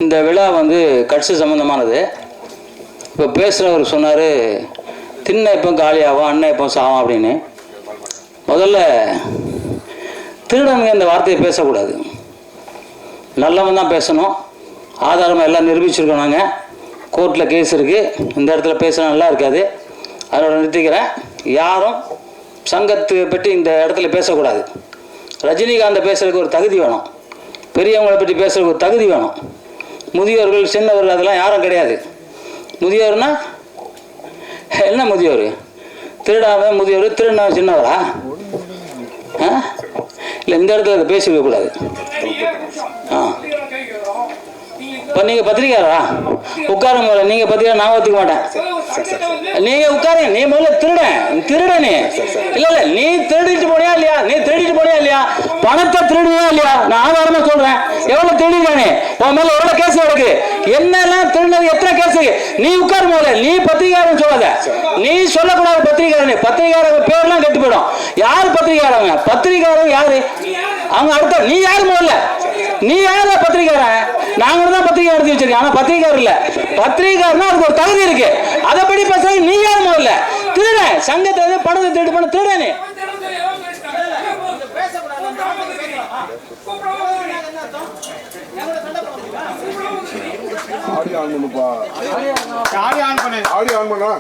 இந்த விழா வந்து கட்சி சம்மந்தமானது. இப்போ பேசுகிறவர் சொன்னார், திண்ணை இப்போ காலியாகும், அண்ணன் இப்போ சாவும் அப்படின்னு. முதல்ல திருடனுங்க இந்த வார்த்தையை பேசக்கூடாது, நல்லவன் தான் பேசணும். ஆதாரமாக எல்லாம் நிரூபிச்சிருக்கோம். நாங்கள் கோர்ட்டில் கேஸ் இருக்குது, இந்த இடத்துல பேசுனா நல்லா இருக்காது, அதோட நிறுத்திக்கிறேன். யாரும் சங்கத்தை பற்றி இந்த இடத்துல பேசக்கூடாது. ரஜினிகாந்தை பேசுறதுக்கு ஒரு தகுதி வேணும், பெரியவங்களை பற்றி பேசுறதுக்கு ஒரு தகுதி வேணும். முதியோர்கள் சின்னவர்கள் அதெல்லாம் யாரும் கிடையாது. முதியோர்னா என்ன? முதியோர் திருடாம முதியோர், திருடா சின்னவரா? இல்லை, இந்த இடத்துல பேசிக்க கூடாது. இப்போ நீங்கள் பத்திரிக்காரா? உட்காருங்க முதல்ல. நீங்கள் பத்திரிக்கா நான் ஒத்துக்க மாட்டேன். நீங்கள் உட்காருங்க. நீ முதல்ல திருடனே இல்லை இல்லை, நீ திருடிட்டு போனியா இல்லையா? நீ திருடிட்டு போனியா இல்லையா? பணத்தை திருடுனியா இல்லையா? நான் ஆதாரமா சொல்றேன். எவ்வளவு திருடினானே? உன் மேல எவ்வளவு கேஸ் இருக்கு? என்னெல்லாம் திருடினது, எத்தனை கேஸ்? நீ உட்காரு முதல்ல. நீ பத்திரிகாரன் சொல்லாத, நீ சொல்லக்கூடாது. பத்திரிகாரன் பத்திரிகாரங்க பேர்லாம் கெட்டு போயிடும். யார் பத்திரிகாரங்க? பத்திரிகாரன் யாரு? அவங்க அடுத்த நீ யாரு முதல்ல? நீ யார பத்திரிகாரன்? நாங்க தான் பத்திரிகை நடத்தி வச்சிருக்கேன். ஆனா பத்திரிகாரர் இல்ல. பத்திரிகாரனா அதுக்கு ஒரு தகுதி இருக்கு. அதை படி பேசுறது நீ யார் முதல்ல? திருட சங்கத்தை பணத்தை திருடு பண்ண திருடனே. ஆடியோ ஆன் பண்ணுப்பா. ஆடியோ ஆன் பண்ணு. ஆடியோ ஆன் பண்ணா